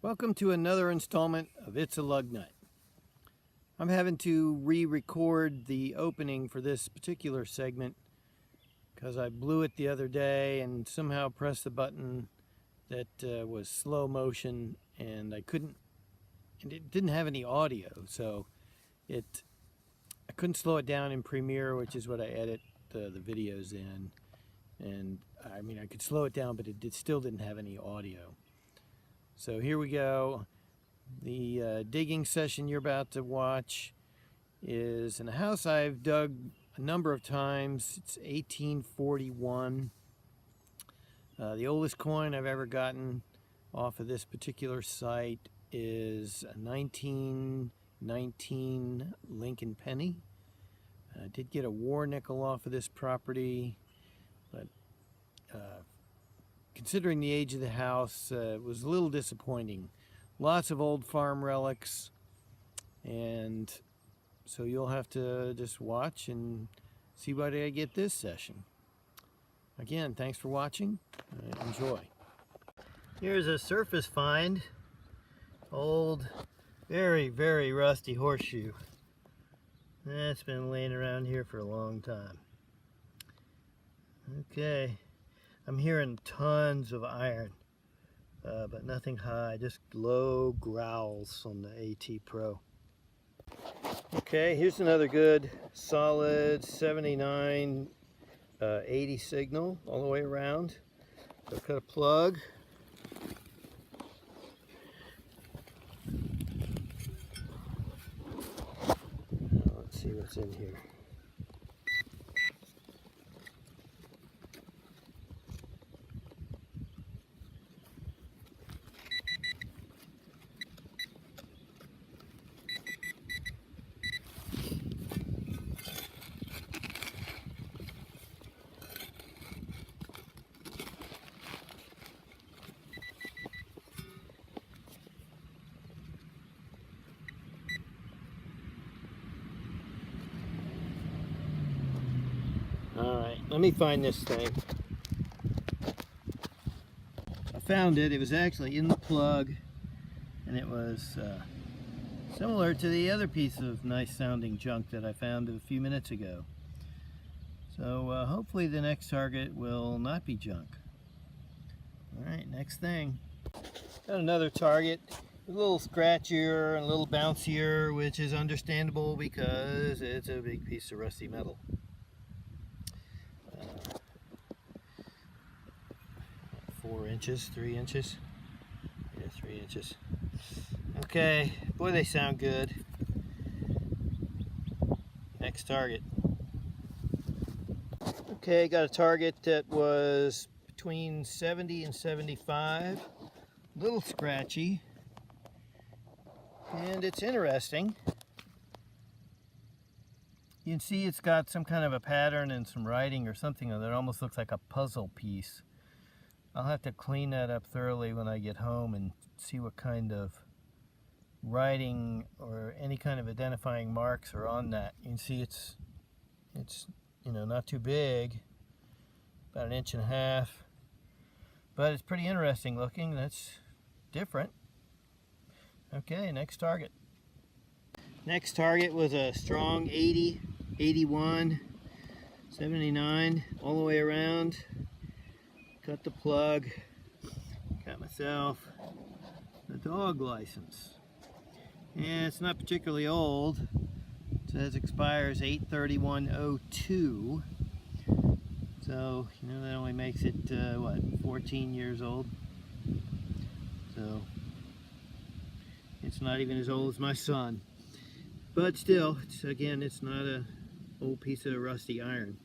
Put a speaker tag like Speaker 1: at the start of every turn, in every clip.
Speaker 1: Welcome to another installment of It's a Lugnut. I'm having to re-record the opening for this particular segment because I blew it the other day and somehow pressed the button that was slow motion, and it didn't have any audio, so I couldn't slow it down in Premiere, which is what I edit the videos in. And I mean, I could slow it down, but it still didn't have any audio. So here we go. The digging session you're about to watch is in a house I've dug a number of times. It's 1841. The oldest coin I've ever gotten off of this particular site is a 1919 Lincoln penny. I did get a war nickel off of this property, but considering the age of the house, it was a little disappointing. Lots of old farm relics, and so you'll have to just watch and see what I get this session. Again, thanks for watching. Enjoy. Here's a surface find. Old, very, very rusty horseshoe. That's been laying around here for a long time. Okay. I'm hearing tons of iron, but nothing high, just low growls on the AT Pro. Okay, here's another good solid 79 80 signal all the way around. So cut a plug. Now let's see what's in here. Alright, let me find this thing. I found it. It was actually in the plug, and it was similar to the other piece of nice sounding junk that I found a few minutes ago. So hopefully the next target will not be junk. Alright, next thing. Got another target. A little scratchier and a little bouncier, which is understandable because it's a big piece of rusty metal. 4 inches, 3 inches. Yeah, 3 inches. Okay, boy, they sound good. Next target. Okay, got a target that was between 70 and 75. A little scratchy. And it's interesting. You can see it's got some kind of a pattern and some writing or something that almost looks like a puzzle piece. I'll have to clean that up thoroughly when I get home and see what kind of writing or any kind of identifying marks are on that. You can see it's you know, not too big, about 1.5 inches, but it's pretty interesting looking. That's different. Okay, next target. Next target was a strong 80, 81, 79, all the way around. Cut the plug, got myself a dog license. And it's not particularly old. It says expires 8/31/02. So, you know, that only makes it, what, 14 years old? So, it's not even as old as my son. But still, again, it's not an old piece of rusty iron.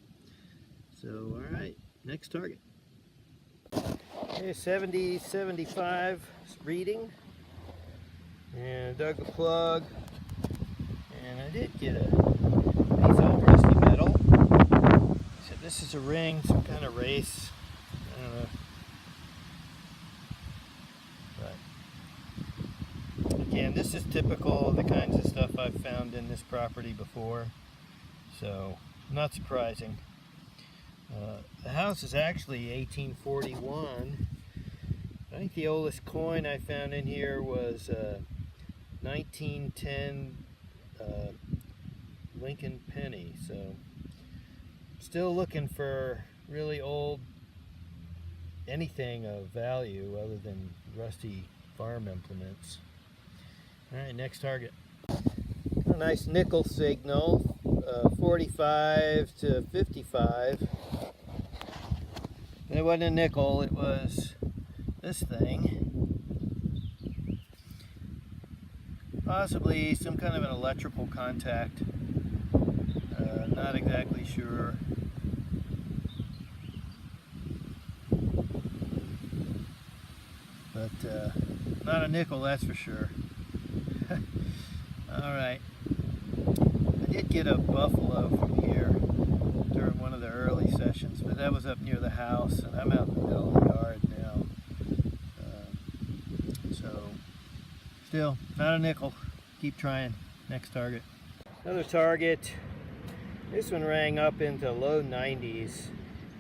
Speaker 1: So, alright, next target. Okay, 70, 75 reading, and dug the plug, and I did get a piece of rusty metal. So this is a ring, some kind of race, I don't know. But again, this is typical of the kinds of stuff I've found in this property before, so not surprising. The house is actually 1841. I think the oldest coin I found in here was 1910 Lincoln penny. So still looking for really old anything of value other than rusty farm implements. Alright, next target. A nice nickel signal, 45 to 55. It wasn't a nickel, it was this thing. Possibly some kind of an electrical contact. Not exactly sure. But not a nickel, that's for sure. Alright. I did get a buffalo from here during one of the early sessions, but that was up near the house, and I'm out in the middle of the yard now. So, still, not a nickel. Keep trying. Next target. Another target. This one rang up into low 90s.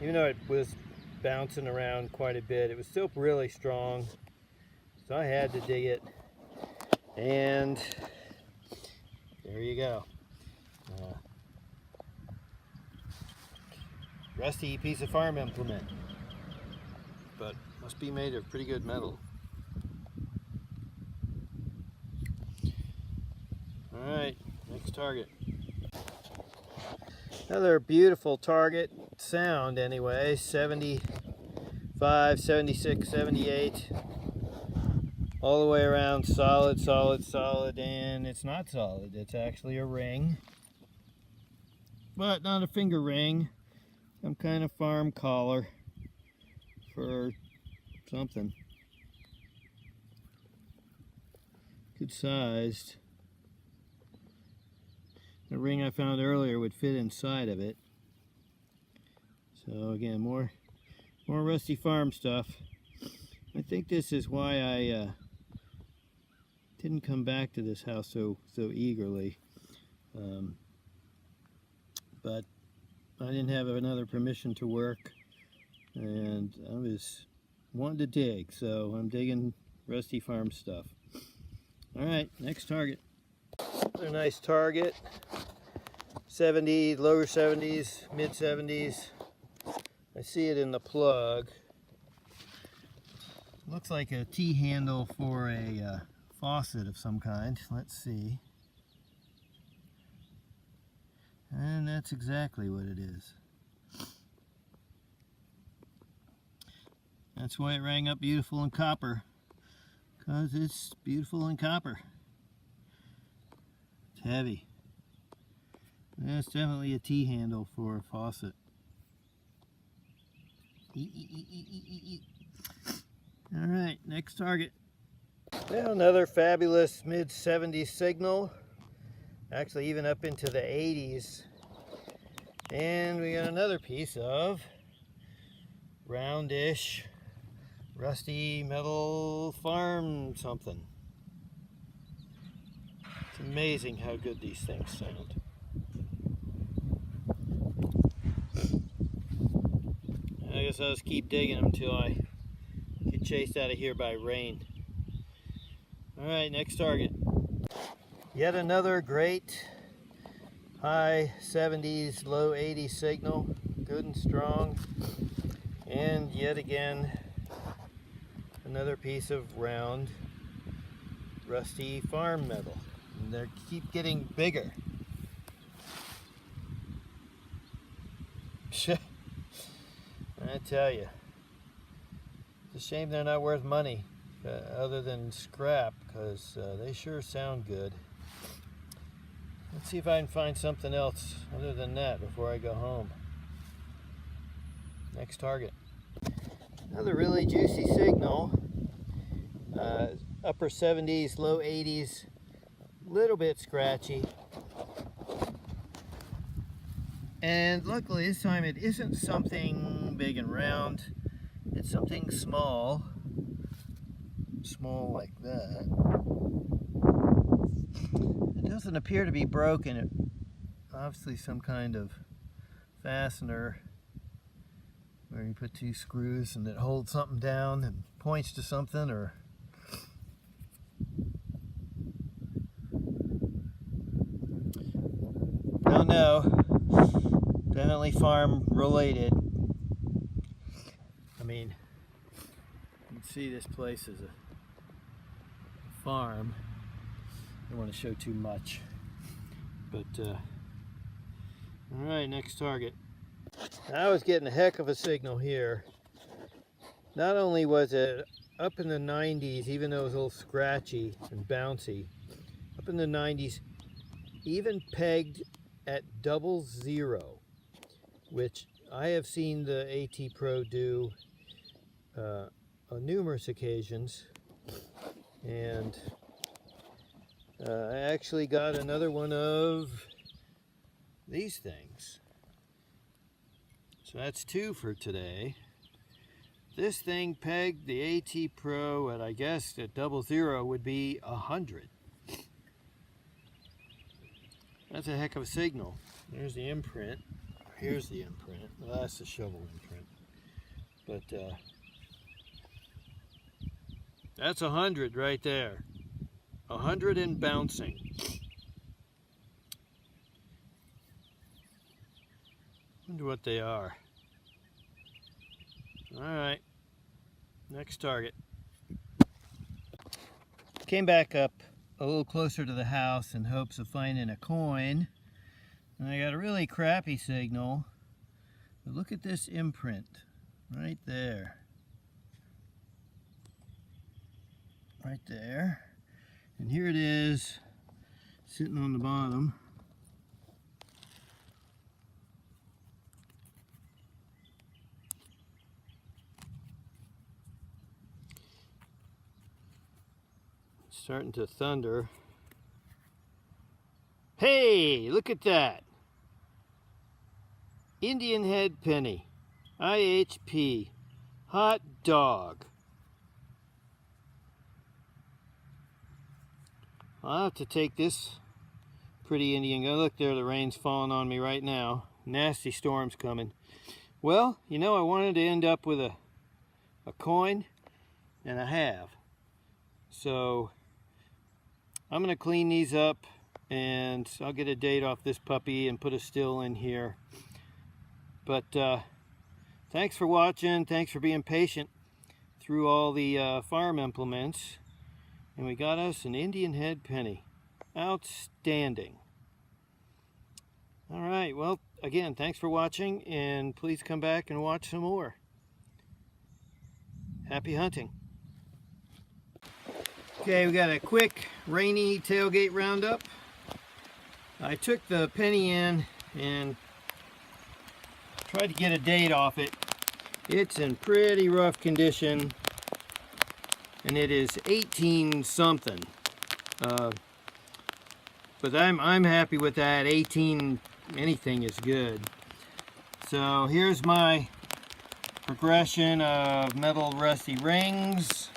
Speaker 1: Even though it was bouncing around quite a bit, it was still really strong. So I had to dig it. And there you go. Rusty piece of farm implement, but must be made of pretty good metal. Alright, next target. Another beautiful target, sound anyway, 75, 76, 78. All the way around, solid, solid, solid, and it's not solid. It's actually a ring, but not a finger ring. Some kind of farm collar for something. Good sized. The ring I found earlier would fit inside of it. So again, more rusty farm stuff. I think this is why I didn't come back to this house so eagerly, but I didn't have another permission to work, and I was wanting to dig, so I'm digging rusty farm stuff. All right, next target. Another nice target. 70s, lower 70s, mid 70s. I see it in the plug. Looks like a T-handle for a faucet of some kind. Let's see. And that's exactly what it is. That's why it rang up beautiful in copper, because it's beautiful in copper. It's heavy. That's definitely a T-handle for a faucet. Alright, next target. Well, another fabulous mid-70s signal. Actually even up into the 80s. And we got another piece of roundish, rusty metal farm something. It's amazing how good these things sound. I guess I'll just keep digging them until I get chased out of here by rain. Alright, next target. Yet another great high 70s, low 80s signal. Good and strong. And yet again, another piece of round, rusty farm metal. And they keep getting bigger. I tell you, it's a shame they're not worth money other than scrap, because they sure sound good. Let's see if I can find something else other than that before I go home. Next target. Another really juicy signal. Upper 70s, low 80s, little bit scratchy. And luckily this time it isn't something big and round. It's something small. Small like that. It doesn't appear to be broken. It obviously some kind of fastener where you put two screws and it holds something down and points to something, or don't know. Definitely farm related. I mean, you can see this place is a farm. I don't want to show too much, but all right, next target. I was getting a heck of a signal here. Not only was it up in the 90s, even though it was a little scratchy and bouncy, up in the 90s, even pegged at 00, which I have seen the AT Pro do on numerous occasions. And I actually got another one of these things. So that's 2 for today. This thing pegged the AT Pro at, I guess, at 00 would be 100. That's a heck of a signal. There's the imprint. Here's the imprint. Well, that's the shovel imprint. But that's 100 right there. 100 and bouncing. Wonder what they are. Alright, next target. Came back up a little closer to the house in hopes of finding a coin, and I got a really crappy signal. But look at this imprint right there. Right there. And here it is, sitting on the bottom. Starting to thunder. Hey, look at that. Indian head penny. IHP. Hot dog. I'll have to take this pretty Indian gun. Look there, the rain's falling on me right now. Nasty storm's coming. Well, you know, I wanted to end up with a coin, and I have. So I'm going to clean these up, and I'll get a date off this puppy and put a still in here. But thanks for watching. Thanks for being patient through all the farm implements. And we got us an Indian head penny. Outstanding. All right, well, again, thanks for watching, and please come back and watch some more. Happy hunting. Okay, we got a quick rainy tailgate roundup. I took the penny in and tried to get a date off it. It's in pretty rough condition, and it is 18 something. But I'm happy with that. 18 anything is good. So here's my progression of metal rusty rings,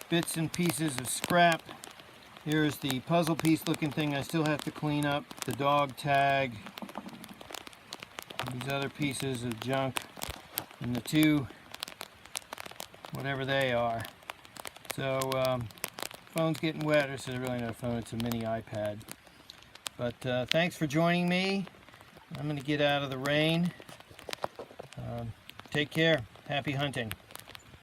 Speaker 1: bits and pieces of scrap. Here's the puzzle piece looking thing I still have to clean up, the dog tag, these other pieces of junk, and the 2 whatever they are. So phone's getting wet. This is really not a phone, it's a mini iPad. But thanks for joining me. I'm going to get out of the rain. Take care. Happy hunting.